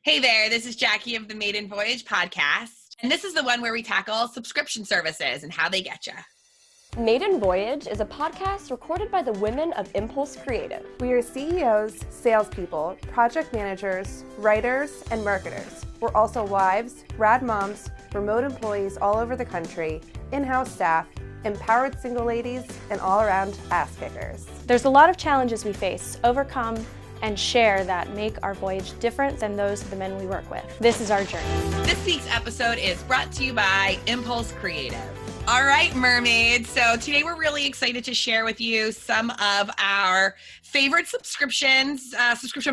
Hey there, this is Jackie of the Maiden Voyage podcast, and this is the one where we tackle subscription services and how they get you. Maiden Voyage is a podcast recorded by the women of Impulse Creative. We are CEOs, salespeople, project managers, writers, and marketers. We're also wives, rad moms, remote employees all over the country, in-house staff, empowered single ladies, and all-around ass kickers. There's a lot of challenges we face, overcome, and share that make our voyage different than those of the men we work with. This is our journey. This week's episode is brought to you by Impulse Creative. All right, mermaids. So today we're really excited to share with you some of our favorite subscription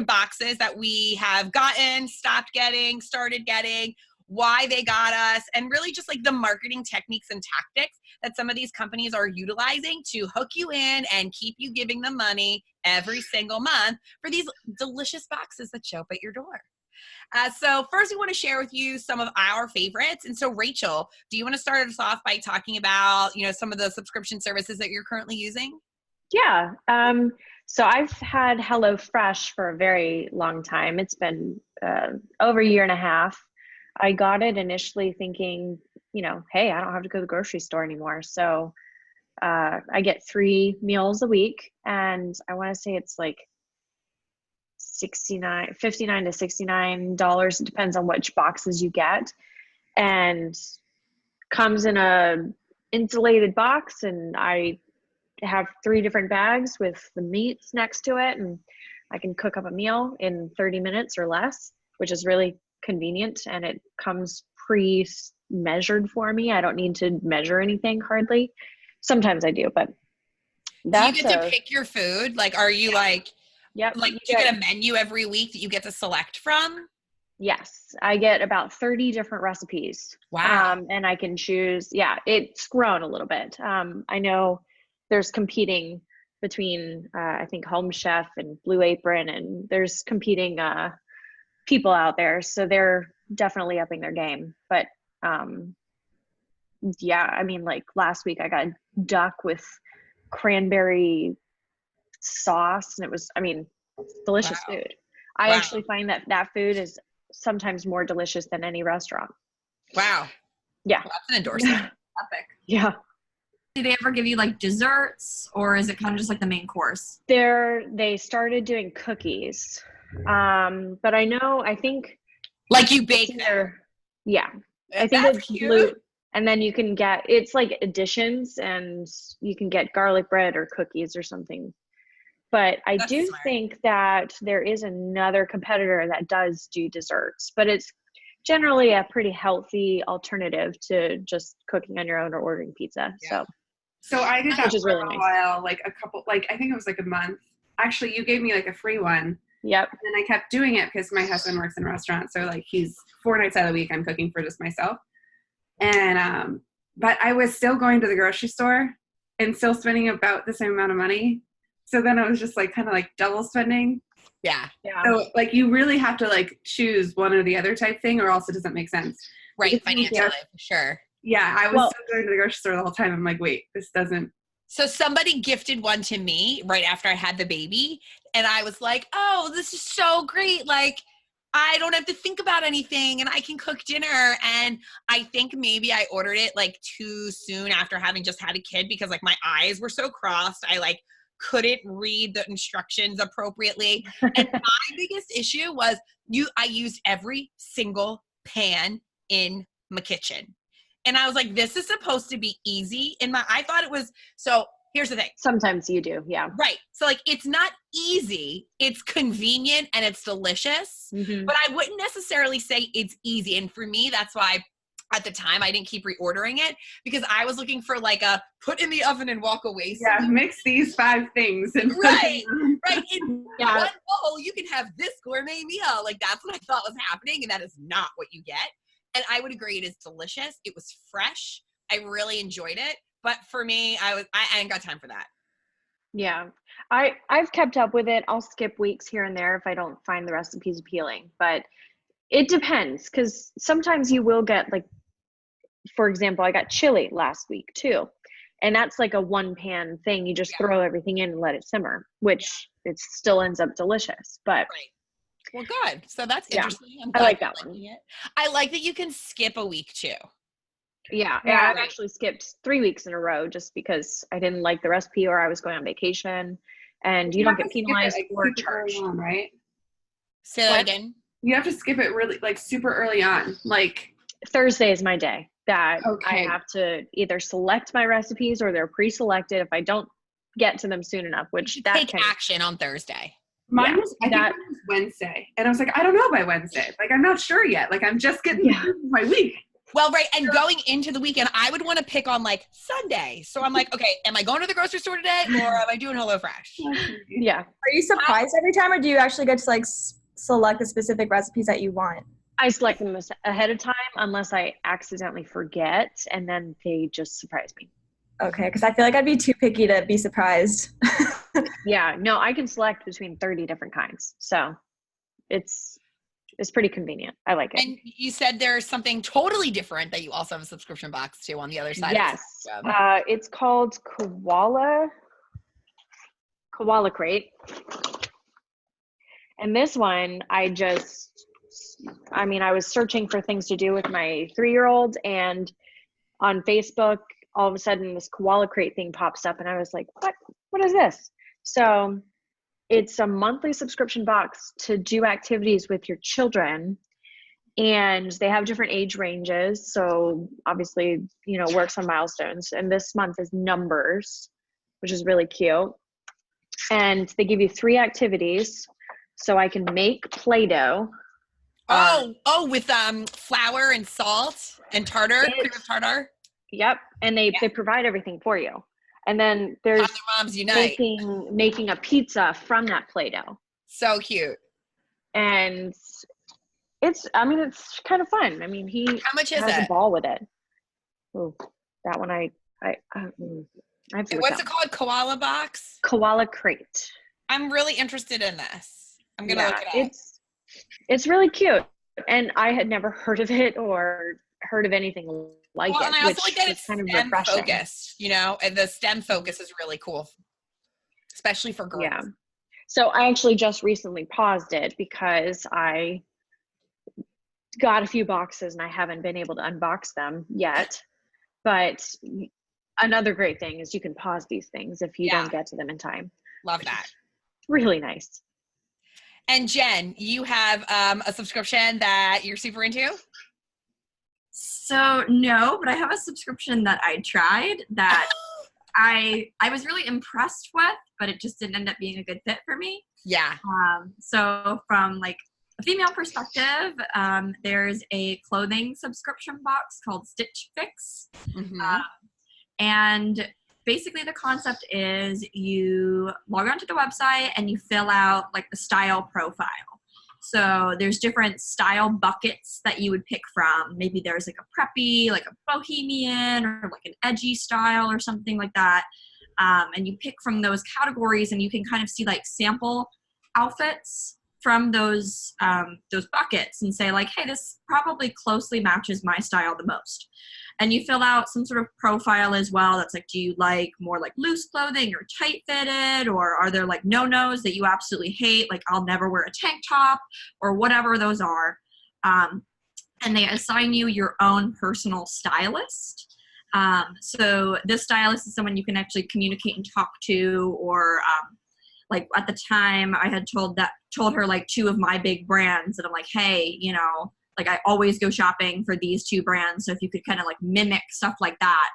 boxes that we have gotten, stopped getting, started getting, why they got us, and really just like the marketing techniques and tactics that some of these companies are utilizing to hook you in and keep you giving them money every single month for these delicious boxes that show up at your door. So first we want to share with you some of our favorites. And so Rachel, do you want to start us off by talking about, some of the subscription services that you're currently using? Yeah. So I've had HelloFresh for a very long time. It's been over a year and a half. I got it initially thinking, hey, I don't have to go to the grocery store anymore. So I get 3 meals a week, and I want to say it's like $59 to $69. It depends on which boxes you get, and comes in a insulated box, and I have 3 different bags with the meats next to it, and I can cook up a meal in 30 minutes or less, which is really convenient, and it comes pre-measured for me. I don't need to measure anything hardly. Sometimes I do, but that's. Do you get to pick your food? Like, are you Yep. Like, do you get a menu every week that you get to select from? Yes, I get about 30 different recipes. Wow. And I can choose. Yeah, it's grown a little bit. I know there's competing between, I think, Home Chef and Blue Apron, and there's competing people out there. So they're definitely upping their game. But yeah, I mean, like last week I got duck with cranberry sauce, and it was, delicious food. I actually find that food is sometimes more delicious than any restaurant. Wow. Yeah. Well, that's an endorsement. Epic. Yeah. Do they ever give you like desserts, or is it kind of just like the main course? They started doing cookies. But I think like you bake there. Yeah. I think that's it's cute. And then you can get, it's like additions, and you can get garlic bread or cookies or something. But I do think that there is another competitor that does do desserts, but it's generally a pretty healthy alternative to just cooking on your own or ordering pizza. Yeah. So I did that which is for really a nice. while, like a couple, I think it was like a month. Actually, you gave me like a free one. Yep. And I kept doing it because my husband works in a restaurant. So like he's 4 nights out of the week, I'm cooking for just myself. And, but I was still going to the grocery store and still spending about the same amount of money. So then I was just like kind of like double spending. Yeah. So like you really have to like choose one or the other type thing, or else it doesn't make sense. Right. Financially, for sure. Yeah. I was still going to the grocery store the whole time. I'm like, wait, this doesn't. So somebody gifted one to me right after I had the baby, and I was like, oh, this is so great. Like, I don't have to think about anything, and I can cook dinner. And I think maybe I ordered it like too soon after having just had a kid, because like my eyes were so crossed. I like couldn't read the instructions appropriately. And my biggest issue was I used every single pan in my kitchen. And I was like, this is supposed to be easy. I thought it was, so here's the thing. Sometimes you do. Yeah. Right. So like, it's not easy. It's convenient and it's delicious, but I wouldn't necessarily say it's easy. And for me, that's why at the time I didn't keep reordering it, because I was looking for like a put in the oven and walk away. Yeah. Mix these 5 things. And right. In one bowl, you can have this gourmet meal. Like that's what I thought was happening. And that is not what you get. And I would agree, it is delicious. It was fresh. I really enjoyed it. But for me, I ain't got time for that. Yeah. I've kept up with it. I'll skip weeks here and there if I don't find the recipes appealing. But it depends, because sometimes you will get like, for example, I got chili last week too. And that's like a 1-pan thing. You just throw everything in and let it simmer, which it still ends up delicious. But Well, good. So that's Yeah. interesting. I'm I glad like you're that one. liking it. I like that you can skip a week too. Yeah, Yeah. I've actually skipped 3 weeks in a row just because I didn't like the recipe or I was going on vacation, and you don't have get to skip it, penalized like, or super early charged. on, right? Say that What? again. You have to skip it really like super early on. Like, Thursday is my day that I okay. have to either select my recipes or they're pre-selected if I don't get to them soon enough, which that Take can, action on Thursday. Mine yeah, was, I think that- mine was Wednesday. And I was like, I don't know by Wednesday. Like, I'm not sure yet. Like, I'm just getting Yeah. through my week. Well, right. And going into the weekend, I would want to pick on like Sunday. So I'm like, okay, am I going to the grocery store today or am I doing HelloFresh? yeah. Are you surprised every time, or do you actually get to like select the specific recipes that you want? I select them ahead of time unless I accidentally forget, and then they just surprise me. Okay, because I feel like I'd be too picky to be surprised. Yeah, no, I can select between 30 different kinds. So it's pretty convenient. I like it. And you said there's something totally different that you also have a subscription box to on the other side. Yes. Of the It's called Koala Crate. And this one, I was searching for things to do with my 3-year-old, and on Facebook, all of a sudden this Koala Crate thing pops up, and I was like, what is this? So it's a monthly subscription box to do activities with your children, and they have different age ranges. So obviously, works on milestones, and this month is numbers, which is really cute. And they give you 3 activities. So I can make Play-Doh. With flour and salt and tartar, cream of tartar. Yep. And they provide everything for you. And then there's Father Moms Unite. making a pizza from that Play-Doh. So cute. And it's kind of fun. He How much is has it? a ball with it. Oh, that one I have to look What's up. it called? Koala box? Koala Crate. I'm really interested in this. I'm going to look it up. It's really cute. And I had never heard of it or heard of anything like it. And I also like that it's kind of STEM refreshing. focused, and the STEM focus is really cool, especially for girls. Yeah. So I actually just recently paused it because I got a few boxes and I haven't been able to unbox them yet. But another great thing is you can pause these things if you don't get to them in time. Love that. Really nice. And Jen, you have a subscription that you're super into? So no, but I have a subscription that I tried that I was really impressed with, but it just didn't end up being a good fit for me. Yeah. So from like a female perspective, there's a clothing subscription box called Stitch Fix. Mm-hmm. And basically the concept is you log onto the website and you fill out like the style profile. So there's different style buckets that you would pick from. Maybe there's like a preppy, like a bohemian, or like an edgy style or something like that. And you pick from those categories and you can kind of see like sample outfits from those buckets and say like, hey, this probably closely matches my style the most. And you fill out some sort of profile as well. That's like, do you like more like loose clothing or tight fitted, or are there like no-nos that you absolutely hate? Like I'll never wear a tank top, or whatever those are. And they assign you your own personal stylist. So this stylist is someone you can actually communicate and talk to, or like at the time I had told her like 2 of my big brands, and I'm like, hey, like I always go shopping for these 2 brands. So if you could kind of like mimic stuff like that,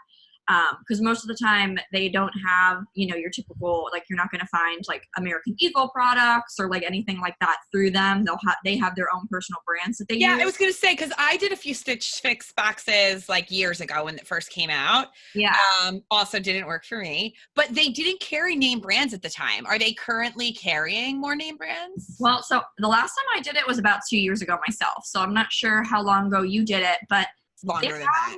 because most of the time they don't have, your typical, like you're not going to find like American Eagle products or like anything like that through them. They have their own personal brands that they use. Yeah, I was going to say, because I did a few Stitch Fix boxes like years ago when it first came out. Yeah. Also didn't work for me, but they didn't carry name brands at the time. Are they currently carrying more name brands? Well, so the last time I did it was about 2 years ago myself. So I'm not sure how long ago you did it, but Longer than that.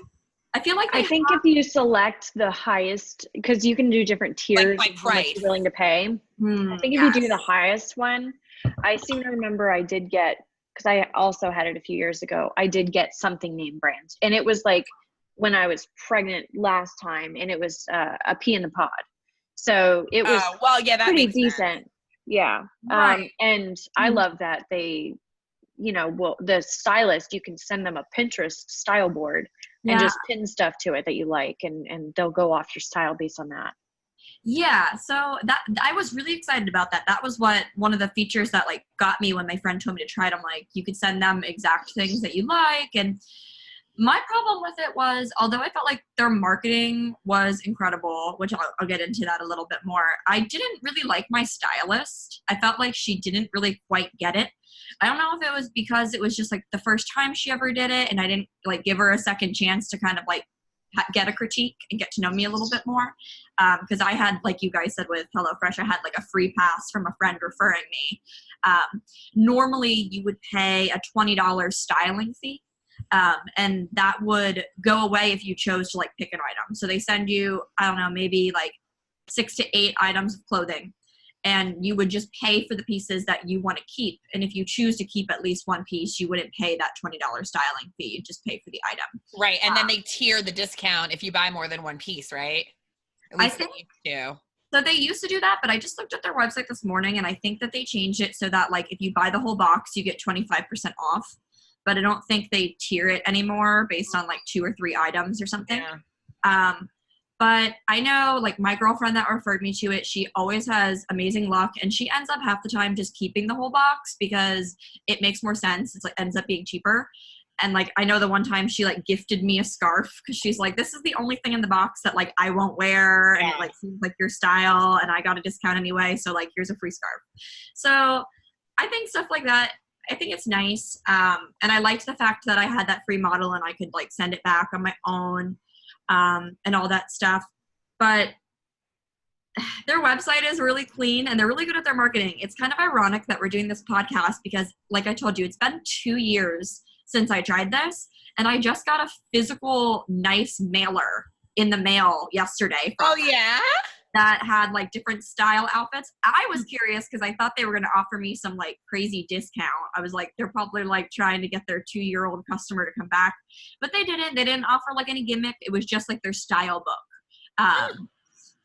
I feel like I think if you select the highest, because you can do different tiers by of how much price. you're willing to pay. I think if you do the highest one, I seem to remember I did get, because I also had it a few years ago, I did get something name brand. And it was like when I was pregnant last time, and it was a pea in the pod. So it was That pretty makes decent. sense. Yeah. Right. And I love that they, the stylist, you can send them a Pinterest style board and Yeah. just pin stuff to it that you like, and they'll go off your style based on that. Yeah, so that I was really excited about that. That was one of the features that like got me when my friend told me to try it. I'm like, you could send them exact things that you like. And my problem with it was, although I felt like their marketing was incredible, which I'll get into that a little bit more, I didn't really like my stylist. I felt like she didn't really quite get it. I don't know if it was because it was just like the first time she ever did it and I didn't like give her a second chance to kind of like get a critique and get to know me a little bit more. Because I had, like you guys said with HelloFresh, I had like a free pass from a friend referring me. Normally you would pay a $20 styling fee. And that would go away if you chose to like pick an item. So they send you, I don't know, maybe like 6 to 8 items of clothing, and you would just pay for the pieces that you want to keep. And if you choose to keep at least one piece, you wouldn't pay that $20 styling fee. You just pay for the item. Right. And then they tier the discount if you buy more than one piece, right? At least I think they used to. so. They used to do that, but I just looked at their website this morning, and I think that they changed it so that like if you buy the whole box, you get 25% off. But I don't think they tier it anymore based on like 2 or 3 items or something. Yeah. But I know like my girlfriend that referred me to it, she always has amazing luck, and she ends up half the time just keeping the whole box because it makes more sense. It's like ends up being cheaper. And like I know the one time she like gifted me a scarf because she's like, this is the only thing in the box that like I won't wear, and it like seems like your style, and I got a discount anyway, so like here's a free scarf. So I think stuff like that, I think it's nice. And I liked the fact that I had that free model and I could like send it back on my own, and all that stuff. But their website is really clean and they're really good at their marketing. It's kind of ironic that we're doing this podcast because, like I told you, it's been 2 years since I tried this, and I just got a physical nice mailer in the mail yesterday. Oh yeah? That had like different style outfits. I was curious because I thought they were going to offer me some like crazy discount. I was like, they're probably like trying to get their 2-year-old customer to come back, but they didn't. They didn't offer like any gimmick. It was just like their style book.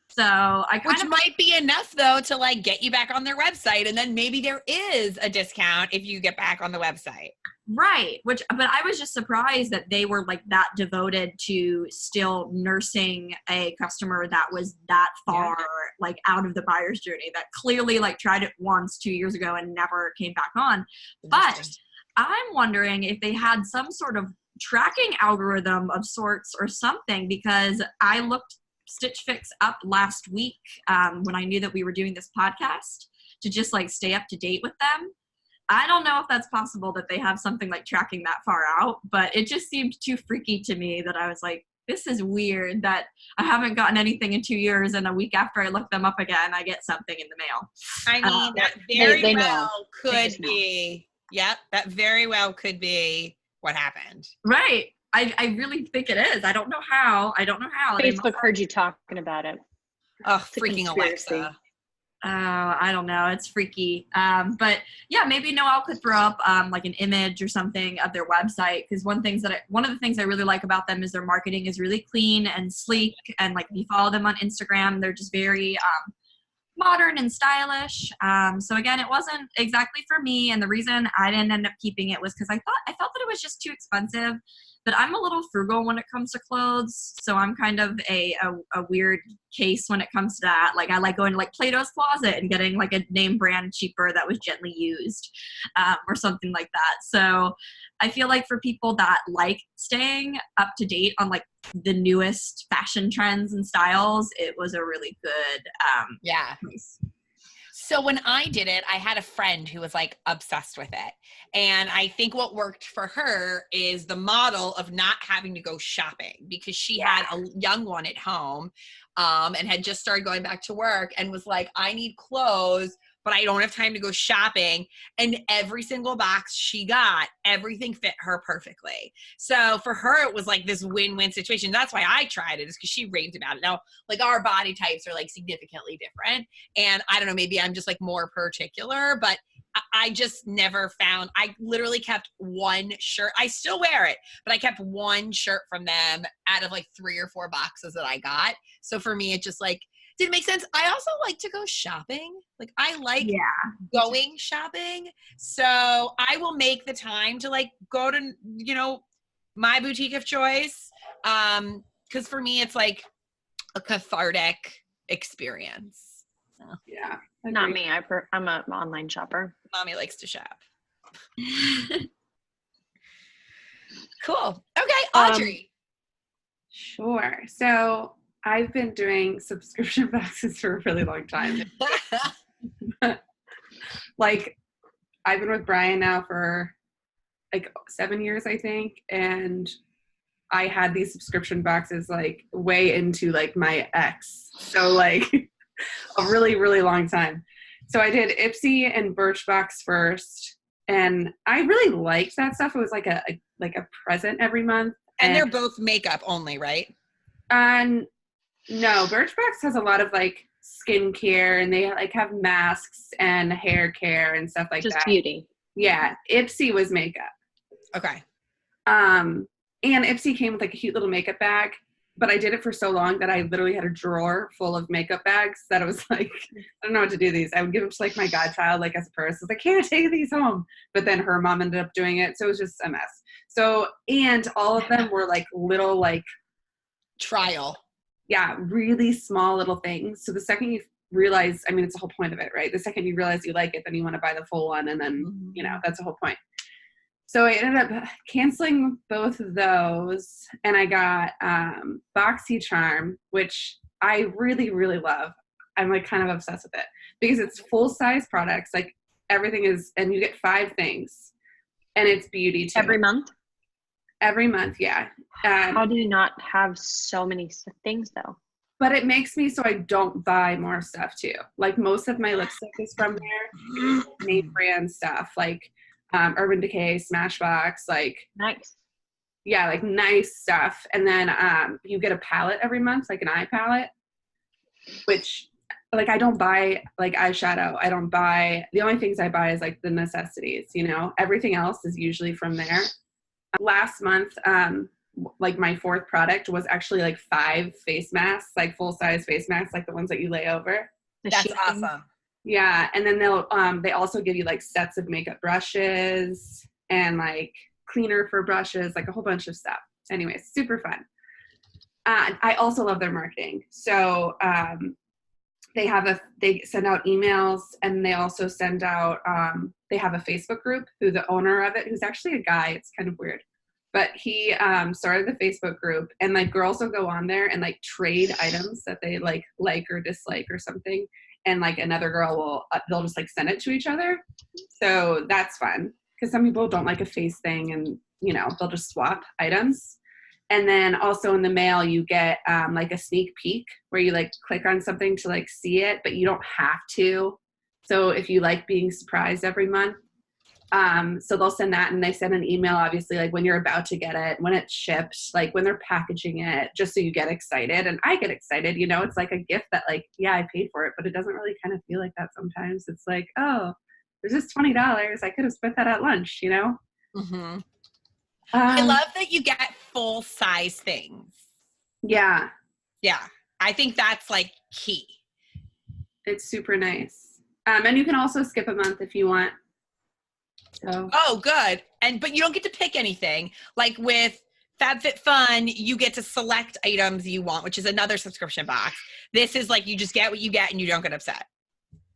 So I kind Which of might be enough though to like get you back on their website, and then maybe there is a discount if you get back on the website. Right. But I was just surprised that they were like that devoted to still nursing a customer that was that far like out of the buyer's journey, that clearly like tried it once 2 years ago and never came back on. But I'm wondering if they had some sort of tracking algorithm of sorts or something, because I looked Stitch Fix up last week when I knew that we were doing this podcast to just like stay up to date with them. I don't know if that's possible that they have something like tracking that far out, but it just seemed too freaky to me that I was like, this is weird that I haven't gotten anything in 2 years, and a week after I look them up again, I get something in the mail. I mean, that very well could be. Yep, that very well could be what happened. Right. I really think it is. I don't know how. Facebook heard you talking about it. Oh, freaking Alexa. I don't know. It's freaky. But yeah, maybe Noelle could throw up like an image or something of their website, because one of the things I really like about them is their marketing is really clean and sleek, and like if you follow them on Instagram, they're just very modern and stylish. So again, it wasn't exactly for me, and the reason I didn't end up keeping it was because I felt that it was just too expensive. But I'm a little frugal when it comes to clothes, so I'm kind of a weird case when it comes to that. Like I like going to like Plato's Closet and getting like a name brand cheaper that was gently used, or something like that. So I feel like for people that like staying up to date on like the newest fashion trends and styles, it was a really good place. So when I did it, I had a friend who was like obsessed with it. And I think what worked for her is the model of not having to go shopping, because she had a young one at home and had just started going back to work and was like, I need clothes, but I don't have time to go shopping. And every single box she got, everything fit her perfectly. So for her, it was like this win-win situation. That's why I tried it, is because she raved about it. Now, like our body types are like significantly different. And I don't know, maybe I'm just like more particular, but I just never found, I literally kept one shirt. I still wear it, but I kept one shirt from them out of like 3 or 4 boxes that I got. So for me, it just like did it make sense? I also like to go shopping. Like I like going shopping. So I will make the time to like go to, you know, my boutique of choice. Cause for me, it's like a cathartic experience. So. Yeah. Not me. I'm an online shopper. Mommy likes to shop. Cool. Okay, Audrey. Sure. So I've been doing subscription boxes for a really long time. Like I've been with Brian now for like 7 years, I think. And I had these subscription boxes like way into like my ex. So like a really, really long time. So I did Ipsy and Birchbox first. And I really liked that stuff. It was like a present every month. And they're both makeup only, right? No, Birchbox has a lot of like skincare, and they like have masks and hair care and stuff like that. Just beauty. Yeah, Ipsy was makeup. Okay. And Ipsy came with like a cute little makeup bag, but I did it for so long that I literally had a drawer full of makeup bags that I was like, I don't know what to do with these. I would give them to like my godchild, like as a purse. I was like, can't take these home. But then her mom ended up doing it. So it was just a mess. So, and all of them were like little, like trial. Yeah, really small little things. So the second you realize, I mean, it's the whole point of it, right? The second you realize you like it, then you want to buy the full one. And then, you know, that's the whole point. So I ended up canceling both of those, and I got BoxyCharm, which I really, really love. I'm like kind of obsessed with it because it's full-size products. Like everything is, and you get 5 things, and it's beauty too. Every month? Every month, yeah. How do you not have so many things though? But it makes me so I don't buy more stuff too. Like most of my lipstick is from there. Name brand stuff like Urban Decay, Smashbox, like nice. Yeah, like nice stuff. And then you get a palette every month, like an eye palette, which like I don't buy like eyeshadow. I don't buy, the only things I buy is like the necessities, you know. Everything else is usually from there. Last month, like my 4th product was actually like 5 face masks, like full-size face masks, like the ones that you lay over. That's awesome. Yeah, and then they also give you like sets of makeup brushes and like cleaner for brushes, like a whole bunch of stuff. Anyways, super fun. I also love their marketing. So they send out emails, and they also send out they have a Facebook group who the owner of it, who's actually a guy, it's kind of weird, but he started the Facebook group, and like girls will go on there and like trade items that they like or dislike or something, and like another girl will they'll just like send it to each other. So that's fun because some people don't like a face thing, and you know they'll just swap items. And then also in the mail, you get like a sneak peek where you like click on something to like see it, but you don't have to. So if you like being surprised every month, so they'll send that, and they send an email, obviously, like when you're about to get it, when it's shipped, like when they're packaging it, just so you get excited. And I get excited, you know, it's like a gift that like, yeah, I paid for it, but it doesn't really kind of feel like that sometimes. It's like, oh, there's just $20. I could have spent that at lunch, you know? Mm-hmm. I love that you get full size things. Yeah. Yeah. I think that's like key. It's super nice. And you can also skip a month if you want. So. Oh, good. But you don't get to pick anything. Like with FabFitFun, you get to select items you want, which is another subscription box. This is like you just get what you get and you don't get upset.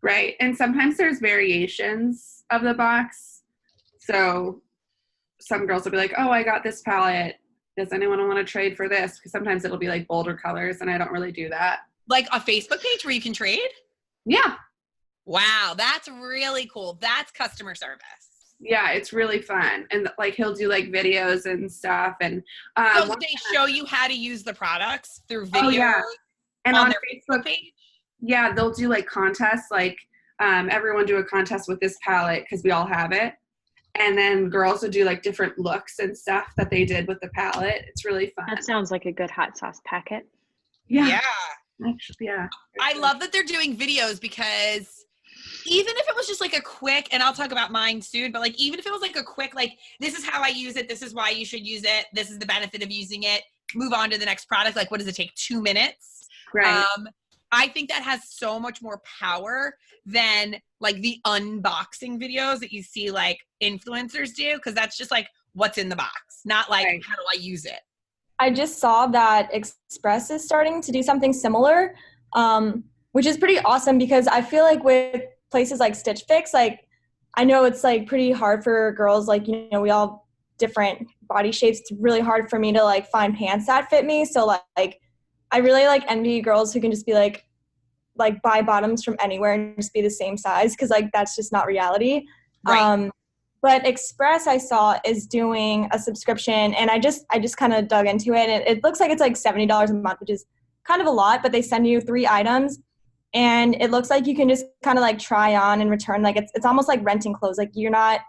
Right. And sometimes there's variations of the box. So some girls will be like, oh, I got this palette. Does anyone want to trade for this? Because sometimes it'll be like bolder colors, and I don't really do that. Like a Facebook page where you can trade? Yeah. Wow, that's really cool. That's customer service. Yeah, it's really fun. And like he'll do like videos and stuff. And so they show you how to use the products through videos? Oh, yeah. And on their Facebook page? Yeah, they'll do like contests, like everyone do a contest with this palette because we all have it. And then girls will do like different looks and stuff that they did with the palette. It's really fun. That sounds like a good hot sauce packet. Yeah. Actually, yeah. I love that they're doing videos because even if it was just like a quick, and I'll talk about mine soon, but like even if it was like a quick, like this is how I use it, this is why you should use it, this is the benefit of using it, move on to the next product. Like what does it take? 2 minutes? Right. I think that has so much more power than like the unboxing videos that you see like influencers do, because that's just like what's in the box, not like how do I use it. I just saw that Express is starting to do something similar, which is pretty awesome because I feel like with places like Stitch Fix, like I know it's like pretty hard for girls, like, you know, we all different body shapes. It's really hard for me to like find pants that fit me. So like I really like envy girls who can just be like buy bottoms from anywhere and just be the same size, because like that's just not reality. Right. But Express, I saw, is doing a subscription, and I just kind of dug into it, and it looks like it's like $70 a month, which is kind of a lot, but they send you 3 items, and it looks like you can just kind of like try on and return. Like it's almost like renting clothes. Like you're not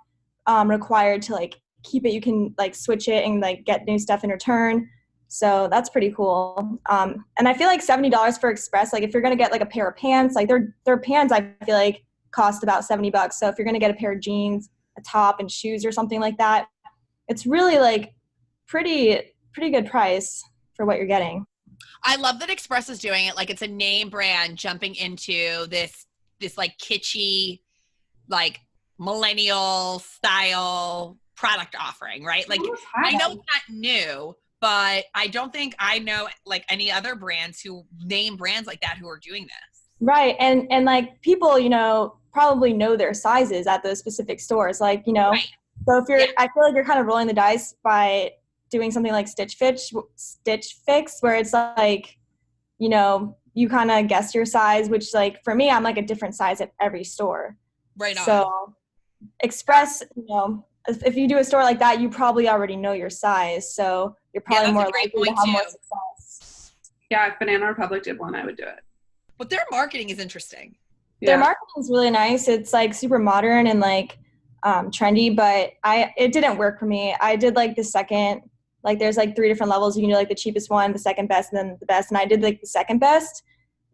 required to like keep it. You can like switch it and like get new stuff in return. So that's pretty cool. And I feel like $70 for Express, like if you're going to get like a pair of pants, like their pants, I feel like cost about $70. So if you're going to get a pair of jeans, a top and shoes or something like that, it's really like pretty good price for what you're getting. I love that Express is doing it. Like it's a name brand jumping into this like kitschy, like millennial style product offering, right? Like I know it's not new, but I don't think I know like any other brands who name brands like that who are doing this. Right. And like people, you know, probably know their sizes at those specific stores. Like, you know, Right. So if you're, I feel like you're kind of rolling the dice by doing something like Stitch Fix, where it's like, you know, you kind of guess your size, which like for me, I'm like a different size at every store. Right on. So Express, you know, if you do a store like that, you probably already know your size. So you're probably more likely to have more success. Yeah, if Banana Republic did one, I would do it. But their marketing is interesting. Their marketing is really nice. It's like super modern and like trendy, but it didn't work for me. I did like the second, like there's like 3 different levels. You can do like the cheapest one, the second best, and then the best. And I did like the second best,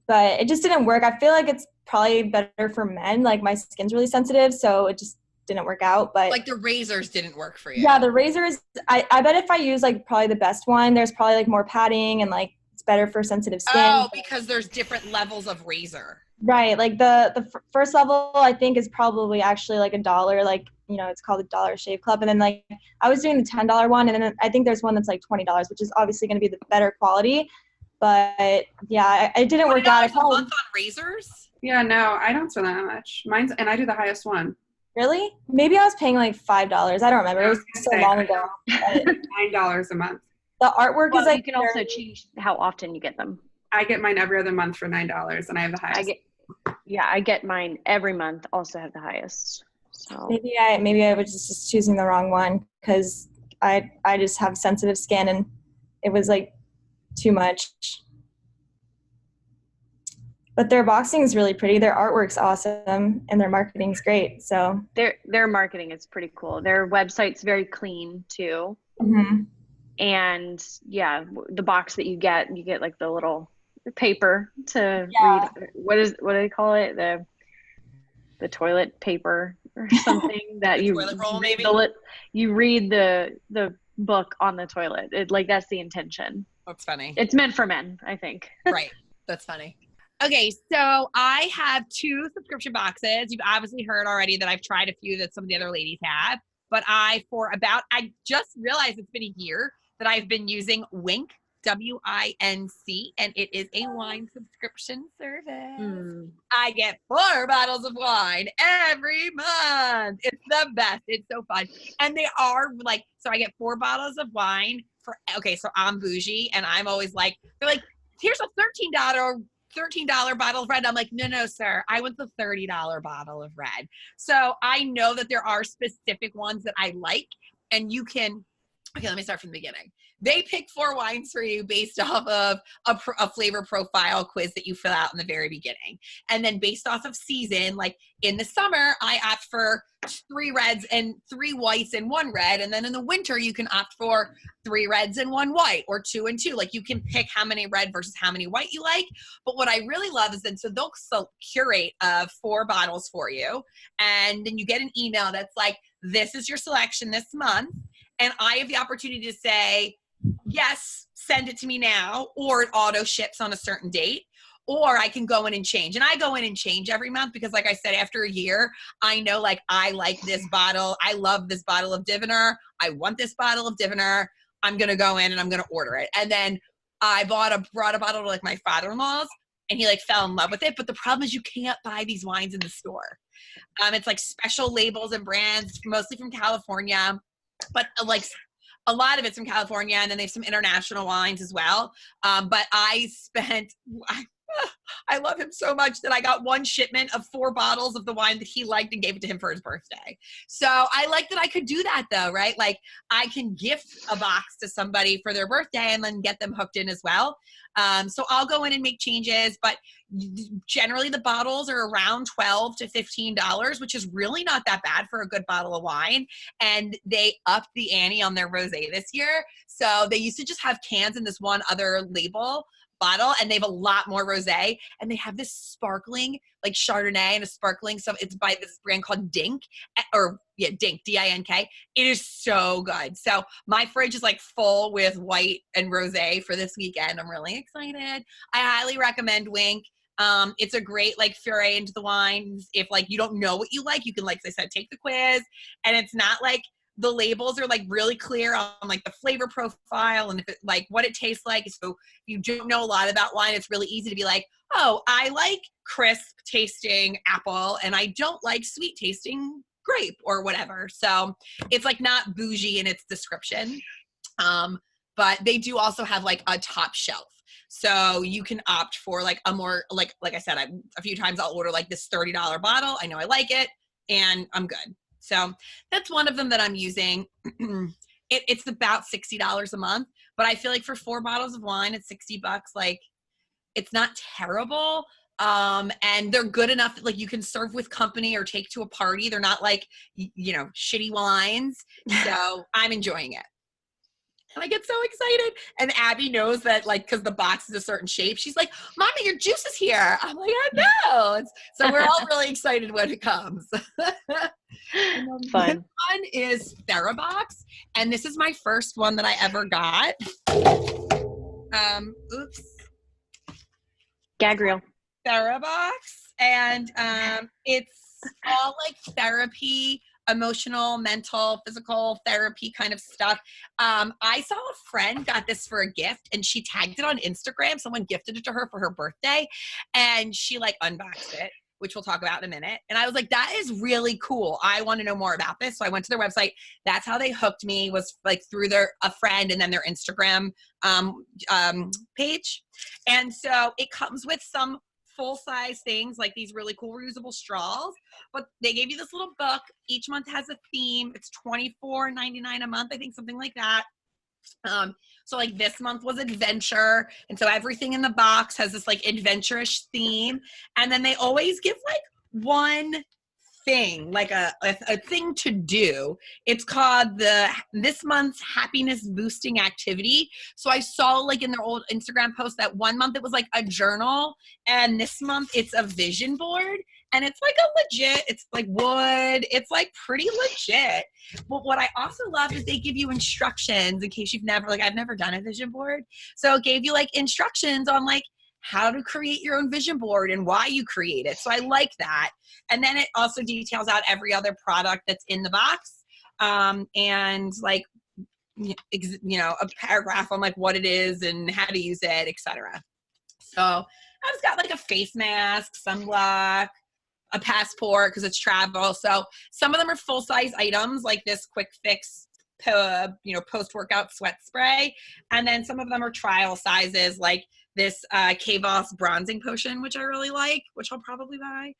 but it just didn't work. I feel like it's probably better for men. Like my skin's really sensitive, so it just didn't work out. But like the razors didn't work for you. Yeah, the razors, I bet if I use like probably the best one, there's probably like more padding and like it's better for sensitive skin. Oh, because there's different levels of razor. Right. Like the first level, I think, is probably actually like $1. Like, you know, it's called the Dollar Shave Club. And then like I was doing the $10 one, and then I think there's one that's like $20, which is obviously going to be the better quality. But yeah, it didn't work out. $20 a month on razors? Yeah, no, I don't spend that much. And I do the highest one. Really? Maybe I was paying like $5. I don't remember. It was so long ago. $9 a month. The artwork is like you can also change how often you get them. I get mine every other month for $9, and I have the highest. I get mine every month. Also have the highest. So maybe I was just choosing the wrong one because I just have sensitive skin and it was like too much. But their boxing is really pretty. Their artwork's awesome, and their marketing's great. So their marketing is pretty cool. Their website's very clean too. Mm-hmm. And yeah, the box that you get like the little paper to read. What do they call it? The toilet paper or something that you toilet roll, maybe? You read the book on the toilet. That's the intention. That's funny. It's meant for men, I think. Right. That's funny. Okay, so I have 2 subscription boxes. You've obviously heard already that I've tried a few that some of the other ladies have, but I just realized it's been a year that I've been using Winc, W-I-N-C, and it is a wine subscription service. I get 4 bottles of wine every month. It's the best. It's so fun. And they are like, so I get 4 bottles of wine so I'm bougie, and I'm always like, they're like, here's a $13 bottle of red. I'm like, no, sir. I want the $30 bottle of red. So I know that there are specific ones that I like, and you can, okay, let me start from the beginning. They pick 4 wines for you based off of a flavor profile quiz that you fill out in the very beginning. And then based off of season, like in the summer, I opt for 3 reds and 3 whites and 1 red. And then in the winter, you can opt for 3 reds and 1 white, or 2 and 2. Like you can pick how many red versus how many white you like. But what I really love is so they'll curate 4 bottles for you. And then you get an email that's like, this is your selection this month. And I have the opportunity to say, yes, send it to me now, or it auto ships on a certain date. or I can go in and change. And I go in and change every month because, like I said, after a year, I know like I like this bottle. I love this bottle of Diviner. I want this bottle of Diviner. I'm going to go in and I'm going to order it. And then I brought a bottle to like my father-in-law's, and he like fell in love with it. But the problem is you can't buy these wines in the store. It's like special labels and brands, mostly from California, but like a lot of it's from California, and then they have some international wines as well. But I love him so much that I got one shipment of 4 bottles of the wine that he liked and gave it to him for his birthday. So I like that I could do that though, right? Like I can gift a box to somebody for their birthday and then get them hooked in as well. So I'll go in and make changes, but generally the bottles are around $12 to $15, which is really not that bad for a good bottle of wine. And they upped the ante on their rosé this year. So they used to just have cans in this one other label bottle, and they have a lot more rosé, and they have this sparkling like Chardonnay and a sparkling, so it's by this brand called Dink, Dink, D-I-N-K. It is so good. So my fridge is like full with white and rosé for this weekend. I'm really excited. I highly recommend Wink. It's a great like foray into the wines. If like you don't know what you like, you can, like I said, take the quiz, and it's not like the labels are like really clear on like the flavor profile and if it like what it tastes like. So if you don't know a lot about wine, it's really easy to be like, oh, I like crisp tasting apple and I don't like sweet tasting grape or whatever. So it's like not bougie in its description. But they do also have like a top shelf. So you can opt for like a more like I said, a few times I'll order like this $30 bottle. I know I like it and I'm good. So that's one of them that I'm using. It's about $60 a month, but I feel like for 4 bottles of wine, it's $60. Like it's not terrible. And they're good enough that like you can serve with company or take to a party. They're not like, shitty wines. So I'm enjoying it. And I get so excited. And Abby knows that, like, because the box is a certain shape, she's like, Mommy, your juice is here. I'm like, I know. So we're all really excited when it comes. Fun. This one is TheraBox. And this is my first one that I ever got. Gag reel. TheraBox. And it's all like therapy, emotional, mental, physical therapy kind of stuff. I saw a friend got this for a gift and she tagged it on Instagram. Someone gifted it to her for her birthday and she like unboxed it, which we'll talk about in a minute. And I was like, that is really cool. I want to know more about this. So I went to their website. That's how they hooked me, was like through a friend and then their Instagram page. And so it comes with some full-size things like these really cool reusable straws, but they gave you this little book. Each month has a theme. It's $24.99 a month, I think, something like that. So like this month was adventure, and so everything in the box has this like adventurous theme, and then they always give like one thing, like a thing to do. It's called this month's happiness boosting activity. So I saw like in their old Instagram post that one month it was like a journal, and this month it's a vision board, and it's like it's like wood. It's like pretty legit. But what I also love is they give you instructions in case I've never done a vision board. So it gave you like instructions on like how to create your own vision board and why you create it. So I like that. And then it also details out every other product that's in the box, and like, a paragraph on like what it is and how to use it, etc. So I've got like a face mask, sunblock, a passport because it's travel. So some of them are full-size items like this quick fix post-workout sweat spray. And then some of them are trial sizes like this K-Voss bronzing potion, which I really like, which I'll probably buy.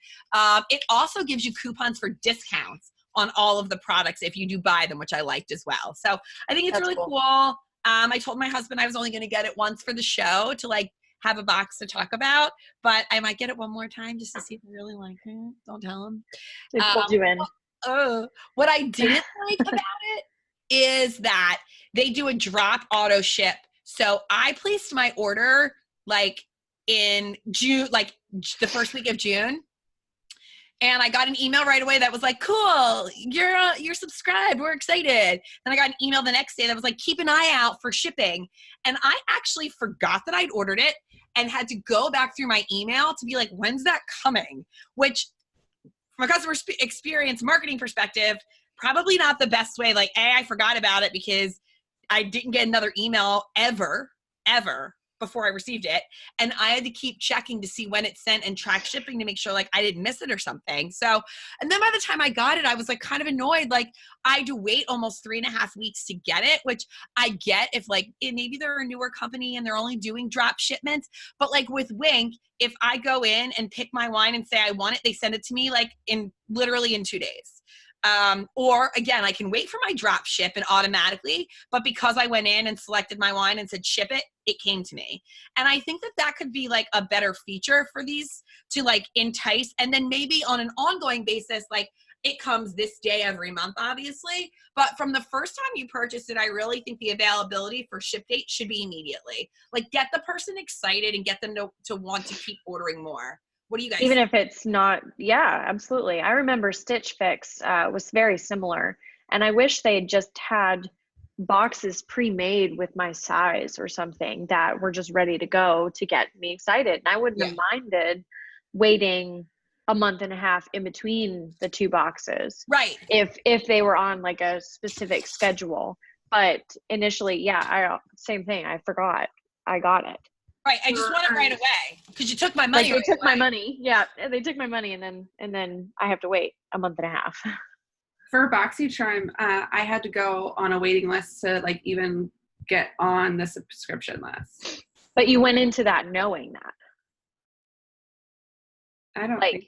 It also gives you coupons for discounts on all of the products if you do buy them, which I liked as well. So I think it's really cool. I told my husband I was only going to get it once for the show to like have a box to talk about, but I might get it one more time just to see if I really like it. Don't tell him. They pulled you in. What I didn't like about it is that they do a drop auto ship. So I placed my order like in June, like the first week of June. And I got an email right away that was like, cool, you're subscribed. We're excited. Then I got an email the next day that was like, keep an eye out for shipping. And I actually forgot that I'd ordered it. and had to go back through my email to be like, when's that coming? Which from a customer experience marketing perspective, probably not the best way. Like, I forgot about it because I didn't get another email ever before I received it. And I had to keep checking to see when it sent and track shipping to make sure like I didn't miss it or something. So, and then by the time I got it, I was like kind of annoyed. Like I had to wait almost 3.5 weeks to get it, which I get if like maybe they're a newer company and they're only doing drop shipments. But like with Wink, if I go in and pick my wine and say I want it, they send it to me like literally in 2 days. Or again, I can wait for my drop ship and automatically, but because I went in and selected my wine and said ship it, it came to me. And I think that that could be like a better feature for these to like entice. And then maybe on an ongoing basis, like it comes this day every month, obviously. But from the first time you purchase it, I really think the availability for ship date should be immediately. Like get the person excited and get them to want to keep ordering more. What do you guys Even think? if it's not, yeah, absolutely. I remember Stitch Fix was very similar. And I wish they had just had boxes pre-made with my size or something that were just ready to go to get me excited. And I wouldn't have minded waiting a month and a half in between the two boxes. Right. If they were on like a specific schedule. But initially, yeah, same thing. I forgot. I got it. Right. I just want it right away because you took my money. Like they took my money. Yeah, they took my money, and then I have to wait a month and a half. For BoxyCharm, I had to go on a waiting list to like even get on the subscription list. But you went into that knowing that. I don't Like, think.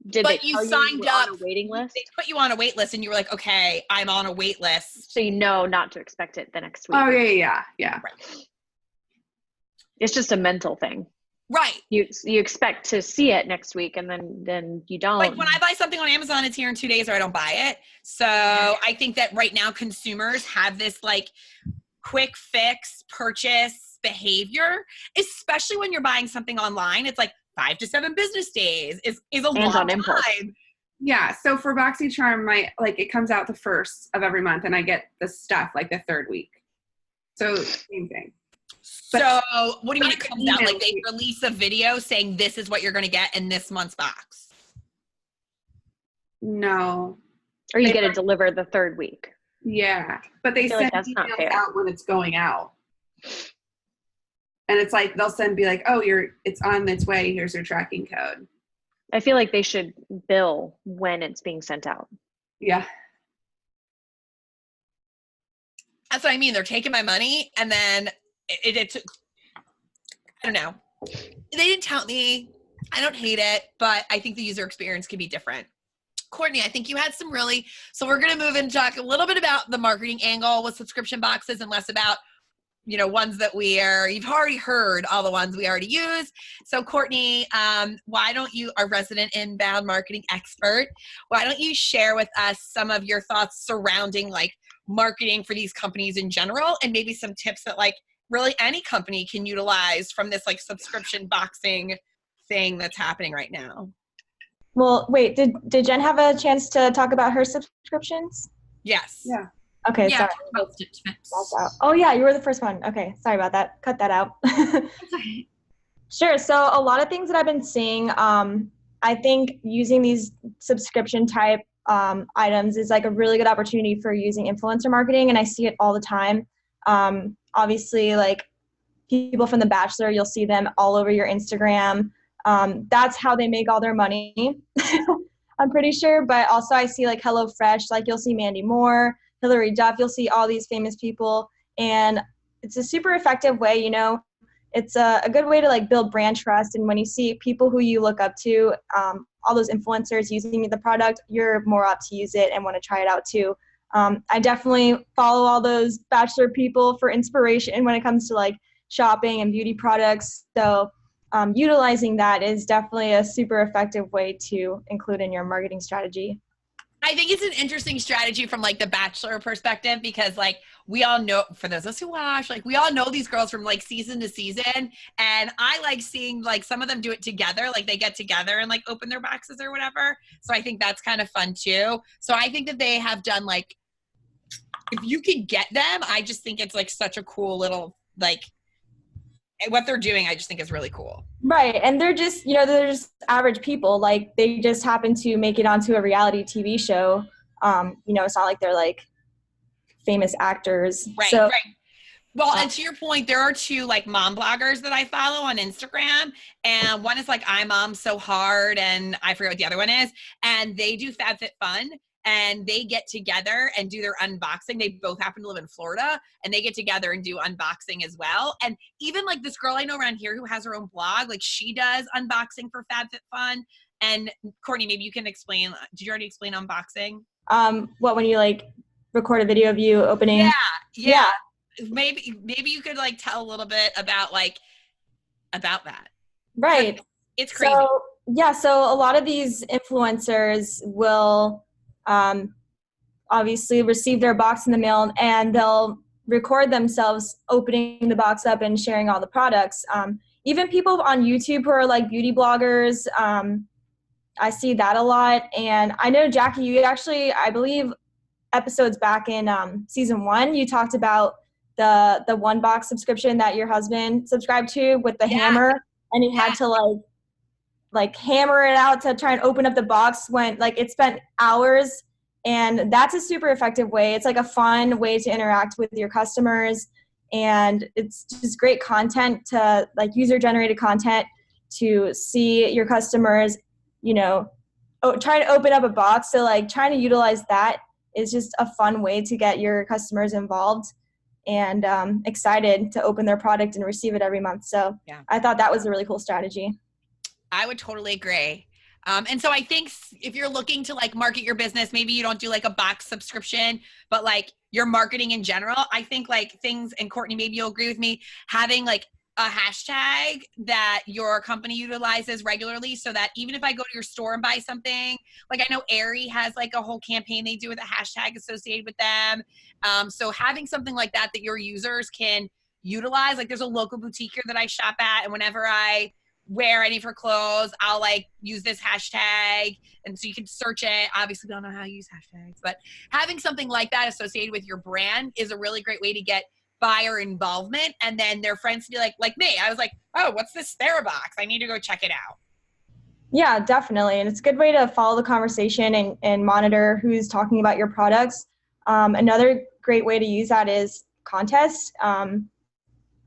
did But they you tell signed you were up. on a waiting list? They put you on a wait list and you were like, okay, I'm on a wait list. So you know not to expect it the next week. Oh yeah. Right. It's just a mental thing. Right. You expect to see it next week, and then you don't. Like when I buy something on Amazon, it's here in 2 days or I don't buy it. So I think that right now consumers have this like quick fix purchase behavior, especially when you're buying something online. It's like 5 to 7 business days is a long on impulse. time. Yeah. So for BoxyCharm, it comes out the 1st of every month, and I get the stuff like the 3rd week. So same thing. So what do you mean it But comes out? email Like they you. release a video saying this is what you're going to get in this month's box. No. or you they get it were- delivered the 3rd week. Yeah, but they feel send like that's not emails fair. out when it's going out, and it's like they'll be like, "Oh, it's on its way. Here's your tracking code." I feel like they should bill when it's being sent out. Yeah, That's what I mean. They're taking my money and then it I don't know. They didn't tell me. I don't hate it, but I think the user experience could be different. Courtney, I think you had some really, so we're going to move and talk a little bit about the marketing angle with subscription boxes and less about, ones that you've already heard all the ones we already use. So Courtney, why don't you, our resident inbound marketing expert, why don't you share with us some of your thoughts surrounding like marketing for these companies in general and maybe some tips that like really any company can utilize from this like subscription boxing thing that's happening right now? Well, wait, did Jen have a chance to talk about her subscriptions? Yes. yeah. Okay, Yeah, sorry. talk about Stitch Fix. That's out. Oh yeah, you were the first one. Okay, sorry about that. Cut that out. It's okay. Sure. So a lot of things that I've been seeing, I think using these subscription type items is like a really good opportunity for using influencer marketing, and I see it all the time. Obviously, like people from The Bachelor, you'll see them all over your Instagram. That's how they make all their money, I'm pretty sure. But also I see like HelloFresh, like you'll see Mandy Moore, Hillary Duff, you'll see all these famous people. And it's a super effective way, it's a good way to like build brand trust. And when you see people who you look up to, all those influencers using the product, you're more apt to use it and want to try it out too. I definitely follow all those Bachelor people for inspiration when it comes to like shopping and beauty products. So utilizing that is definitely a super effective way to include in your marketing strategy. I think it's an interesting strategy from like the Bachelor perspective because like we all know, for those of us who watch, like we all know these girls from like season to season, and I like seeing like some of them do it together, like they get together and like open their boxes or whatever. So I think that's kind of fun too. So I think that they have done like, if you can get them, I just think it's like such a cool little like what they're doing, I just think is really cool. Right. And they're just, they're just average people. Like, they just happen to make it onto a reality TV show. It's not like they're like famous actors. Right, so, right. Well, and to your point, there are two like mom bloggers that I follow on Instagram, and one is like I Mom So Hard, and I forget what the other one is, and they do FabFitFun, and they get together and do their unboxing. They both happen to live in Florida, and they get together and do unboxing as well. And even like this girl I know around here who has her own blog, like she does unboxing for FabFitFun. And Courtney, maybe you can explain. Did you already explain unboxing? When you like record a video of you opening? Yeah. Maybe you could like tell a little bit about that. Right. It's crazy. So a lot of these influencers will obviously receive their box in the mail, and they'll record themselves opening the box up and sharing all the products. Even people on YouTube who are like beauty bloggers, I see that a lot. And I know, Jackie, you actually, I believe episodes back in season 1, you talked about the one box subscription that your husband subscribed to with the hammer, and he had to like hammer it out to try and open up the box when like it spent hours. And that's a super effective way. It's like a fun way to interact with your customers, and it's just great content to like user generated content to see your customers, trying to open up a box. So like trying to utilize that is just a fun way to get your customers involved and excited to open their product and receive it every month. So I thought that was a really cool strategy. I would totally agree. And so I think if you're looking to like market your business, maybe you don't do like a box subscription, but like your marketing in general, I think like things, and Courtney, maybe you'll agree with me, having like a hashtag that your company utilizes regularly, so that even if I go to your store and buy something, like I know Aerie has like a whole campaign they do with a hashtag associated with them. So having something like that your users can utilize, like there's a local boutique here that I shop at, and whenever I wear any of her clothes, I'll like use this hashtag, and so you can search it. Obviously we don't know how to use hashtags, but having something like that associated with your brand is a really great way to get buyer involvement, and then their friends be like me. I was like, oh, what's this Therabox? I need to go check it out. Yeah, definitely. And it's a good way to follow the conversation and monitor who's talking about your products. Another great way to use that is contests.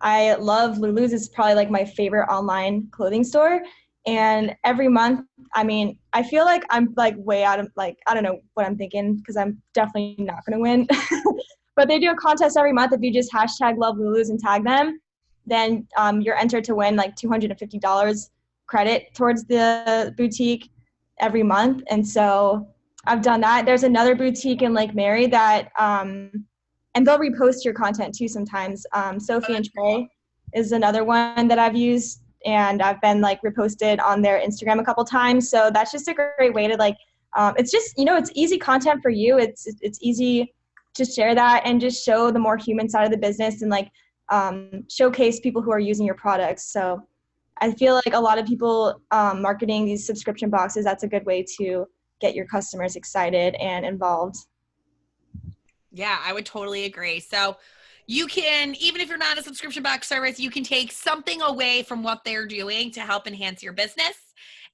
I love Lulu's. It's probably like my favorite online clothing store. And every month, I feel like I'm like way out of like, I don't know what I'm thinking, because I'm definitely not going to win. But they do a contest every month. If you just hashtag love Lulu's and tag them, then you're entered to win like $250 credit towards the boutique every month. And so I've done that. There's another boutique in Lake Mary that, and they'll repost your content too sometimes. Sophie and Trey is another one that I've used, and I've been like reposted on their Instagram a couple times. So that's just a great way to like, it's just, it's easy content for you. It's easy to share that and just show the more human side of the business, and like showcase people who are using your products. So I feel like a lot of people marketing these subscription boxes, that's a good way to get your customers excited and involved. Yeah, I would totally agree. So you can, even if you're not a subscription box service, you can take something away from what they're doing to help enhance your business.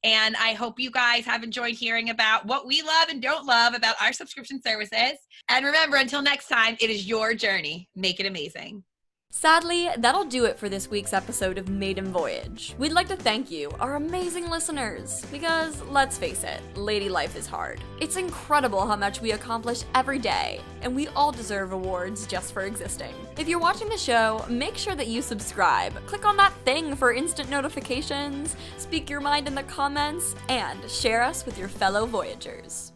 And I hope you guys have enjoyed hearing about what we love and don't love about our subscription services. And remember, until next time, it is your journey. Make it amazing. Sadly, that'll do it for this week's episode of Maiden Voyage. We'd like to thank you, our amazing listeners, because let's face it, lady life is hard. It's incredible how much we accomplish every day, and we all deserve awards just for existing. If you're watching the show, make sure that you subscribe, click on that thing for instant notifications, speak your mind in the comments, and share us with your fellow Voyagers.